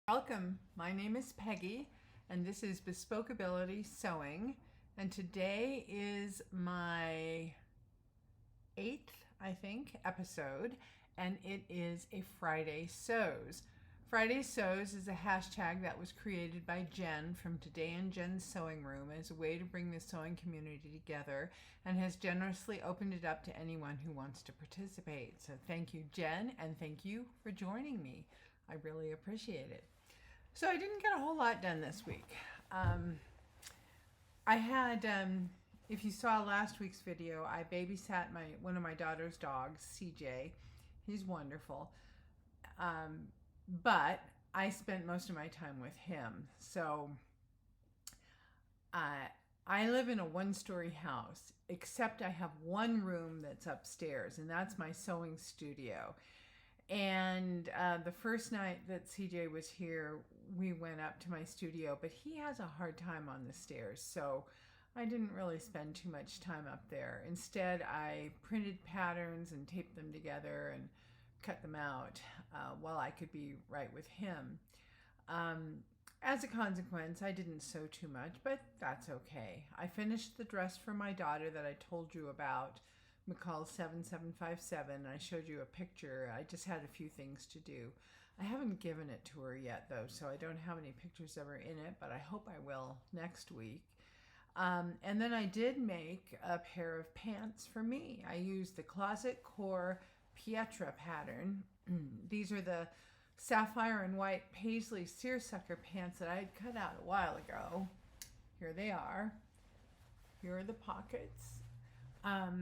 Welcome, my name is Peggy and this is Bespoke Ability Sewing, and today is my 8th, I think, episode, and it is a Friday Sews. Friday Sews is a hashtag that was created by Jen from Today in Jen's Sewing Room as a way to bring the sewing community together, and has generously opened it up to anyone who wants to participate. So thank you, Jen, and thank you for joining me. I really appreciate it. So I didn't get a whole lot done this week. I had, if you saw last week's video, I babysat one of my daughter's dogs, CJ. He's wonderful. But I spent most of my time with him. So I live in a one-story house, except I have one room that's upstairs, and that's my sewing studio. And the first night that CJ was here, we went up to my studio, but he has a hard time on the stairs, so I didn't really spend too much time up there. Instead, I printed patterns and taped them together and cut them out while I could be right with him. As a consequence, I didn't sew too much, but that's okay. I finished the dress for my daughter that I told you about, McCall 7757. I showed you a picture. I just had a few things to do. I haven't given it to her yet though, so I don't have any pictures of her in it, but I hope I will next week. And then I did make a pair of pants for me. I used the Closet Core Pietra pattern. These are the sapphire and white paisley seersucker pants that I had cut out a while ago. Here they are. Here are the pockets. At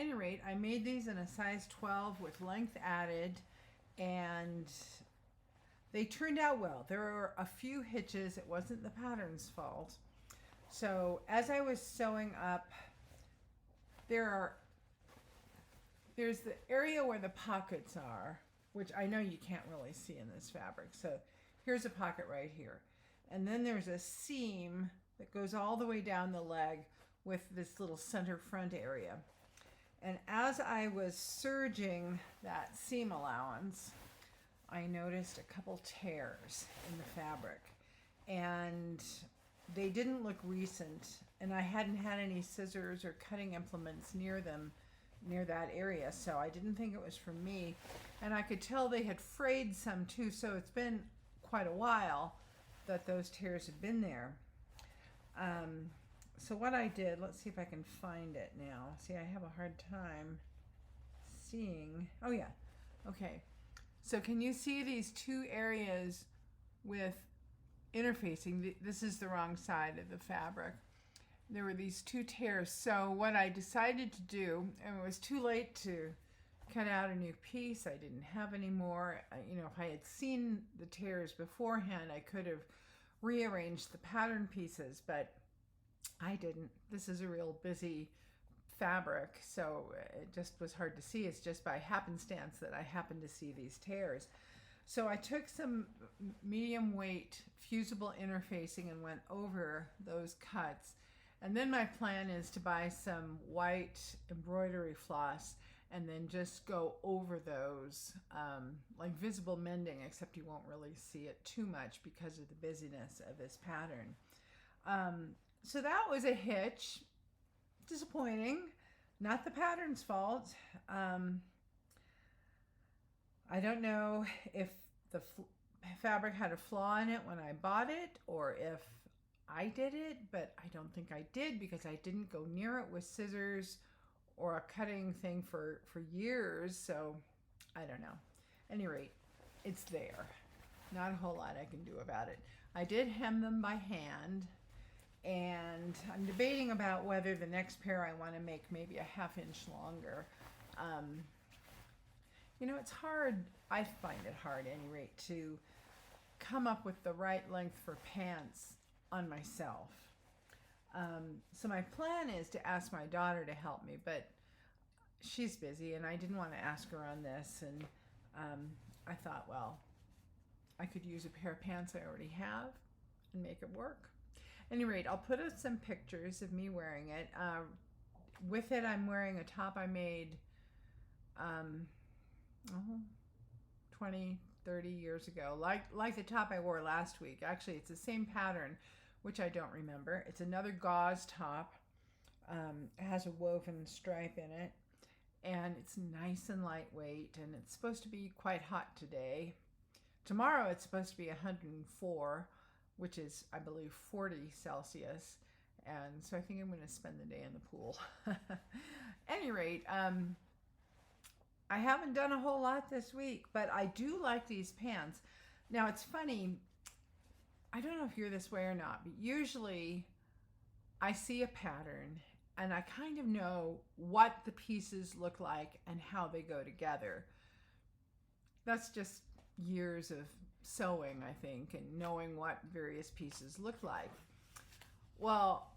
any rate, I made these in a size 12 with length added, and they turned out well. There were a few hitches. It wasn't the pattern's fault. So as I was sewing up, there's the area where the pockets are, which I know you can't really see in this fabric. So here's a pocket right here. And then there's a seam that goes all the way down the leg with this little center front area. And as I was serging that seam allowance, I noticed a couple tears in the fabric, and they didn't look recent, and I hadn't had any scissors or cutting implements near that area, so I didn't think it was for me. And I could tell they had frayed some too, so it's been quite a while that those tears had been there. So what I did, let's see if I can find it now. See, I have a hard time seeing. Oh yeah, okay. So can you see these two areas with interfacing? This is the wrong side of the fabric. There were these two tears. So what I decided to do, and it was too late to cut out a new piece. I didn't have any more. You know, if I had seen the tears beforehand, I could have rearranged the pattern pieces, but I didn't. This is a real busy fabric, so it just was hard to see. It's just by happenstance that I happened to see these tears. So I took some medium weight fusible interfacing and went over those cuts. And then my plan is to buy some white embroidery floss and then just go over those, like visible mending, except you won't really see it too much because of the busyness of this pattern. So that was a hitch. Disappointing. Not the pattern's fault. I don't know if the fabric had a flaw in it when I bought it, or if I did it, but I don't think I did because I didn't go near it with scissors or a cutting thing for years, so I don't know. At any rate, it's there. Not a whole lot I can do about it. I did hem them by hand, and I'm debating about whether the next pair I want to make maybe a ½ inch longer. You know, it's hard, I find it hard at any rate, to come up with the right length for pants on myself. So my plan is to ask my daughter to help me, but she's busy and I didn't want to ask her on this, and I thought, well, I could use a pair of pants I already have and make it work. At any rate, I'll put up some pictures of me wearing it. With it, I'm wearing a top I made 20, 30 years ago, like the top I wore last week. Actually, it's the same pattern, which I don't remember. It's another gauze top. It has a woven stripe in it, and it's nice and lightweight, and it's supposed to be quite hot today. Tomorrow it's supposed to be 104, which is, I believe, 40 Celsius. And so I think I'm going to spend the day in the pool. Any rate, I haven't done a whole lot this week, but I do like these pants. Now, it's funny. I don't know if you're this way or not, but usually I see a pattern and I kind of know what the pieces look like and how they go together. That's just years of sewing, I think, and knowing what various pieces look like. Well,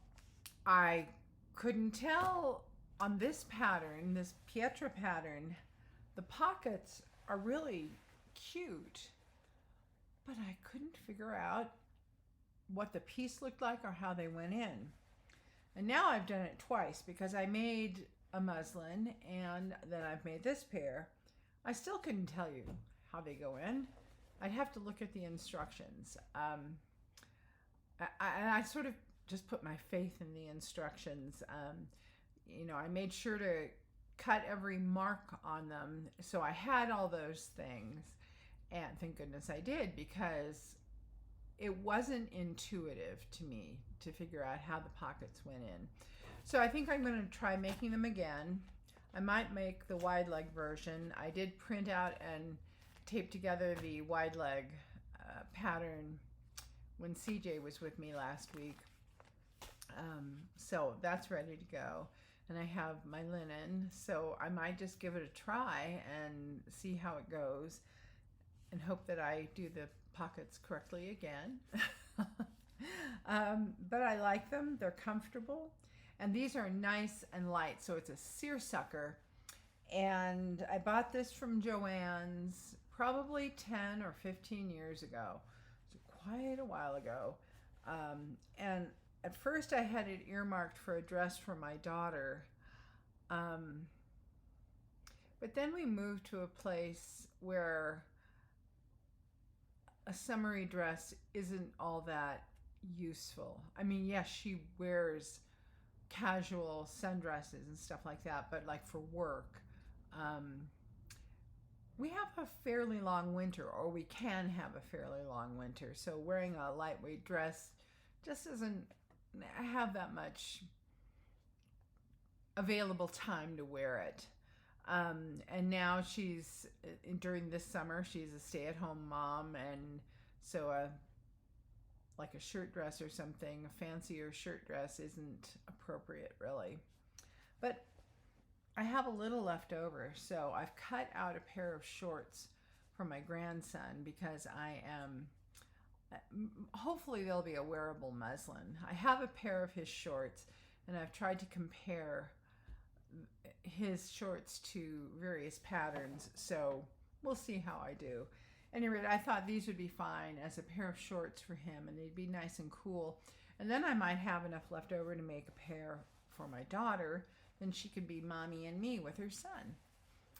I couldn't tell on this pattern, this Pietra pattern. The pockets are really cute, but I couldn't figure out what the piece looked like or how they went in. And now I've done it twice because I made a muslin and then I've made this pair. I still couldn't tell you how they go in. I'd have to look at the instructions. I sort of just put my faith in the instructions. I made sure to cut every mark on them, so I had all those things, and thank goodness I did, because it wasn't intuitive to me to figure out how the pockets went in. So I think I'm going to try making them again. I might make the wide leg version. I did print out and tape together the wide leg pattern when CJ was with me last week. So that's ready to go. And I have my linen, so I might just give it a try and see how it goes and hope that I do the pockets correctly again. But I like them. They're comfortable. And these are nice and light, so it's a seersucker. And I bought this from Joann's probably 10 or 15 years ago. So quite a while ago. And at first I had it earmarked for a dress for my daughter. But then we moved to a place where a summery dress isn't all that useful. I mean, yes, she wears casual sundresses and stuff like that, but like for work, we have a fairly long winter, or we can have a fairly long winter. So wearing a lightweight dress just doesn't have that much available time to wear it. And now during this summer, she's a stay-at-home mom, and so like a shirt dress or something, a fancier shirt dress isn't appropriate really. But I have a little left over, so I've cut out a pair of shorts for my grandson because hopefully they'll be a wearable muslin. I have a pair of his shorts, and I've tried to compare his shorts to various patterns, so we'll see how I do. Anyway, I thought these would be fine as a pair of shorts for him, and they'd be nice and cool. And then I might have enough left over to make a pair for my daughter. Then she could be mommy and me with her son,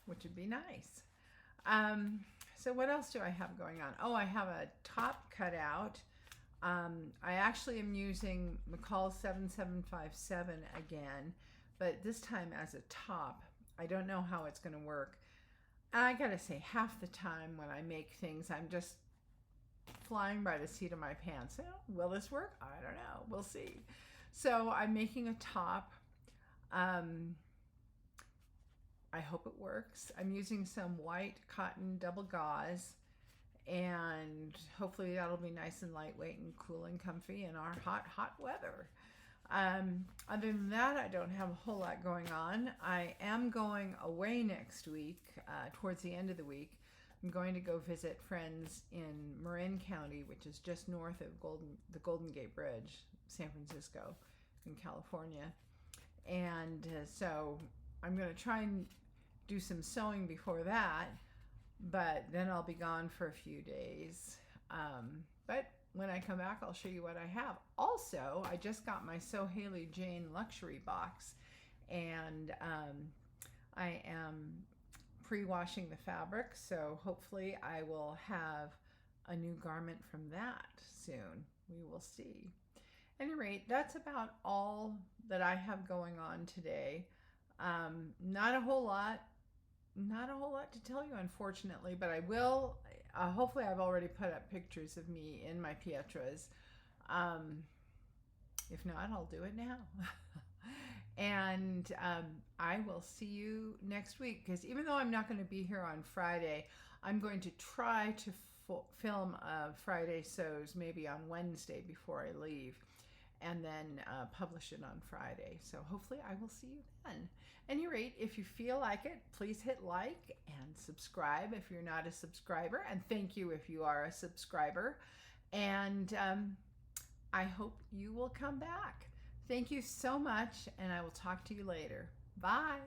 which would be nice. So what else do I have going on? Oh, I have a top cut out. I actually am using McCall 7757 again, but this time as a top. I don't know how it's going to work. I gotta say, half the time when I make things, I'm just flying by the seat of my pants. Will this work? I don't know. We'll see. So I'm making a top. I hope it works. I'm using some white cotton double gauze, and hopefully that'll be nice and lightweight and cool and comfy in our hot weather. Other than that, I don't have a whole lot going on. I am going away next week, towards the end of the week. I'm going to go visit friends in Marin County, which is just north of the Golden Gate Bridge, San Francisco, in California. And so I'm going to try and do some sewing before that, but then I'll be gone for a few days. But when I come back, I'll show you what I have. Also, I just got my Sew Haley Jane luxury box, and I am pre-washing the fabric, so hopefully I will have a new garment from that soon. We will see. At any rate, that's about all that I have going on today. Not a whole lot to tell you, unfortunately, but I will. Hopefully, I've already put up pictures of me in my Pietras. If not, I'll do it now. And I will see you next week, because even though I'm not going to be here on Friday, I'm going to try to film Friday sews maybe on Wednesday before I leave, and then publish it on Friday. So hopefully I will see you then. At any rate, if you feel like it, please hit like and subscribe if you're not a subscriber, and thank you if you are a subscriber. And I hope you will come back. Thank you so much, and I will talk to you later. Bye.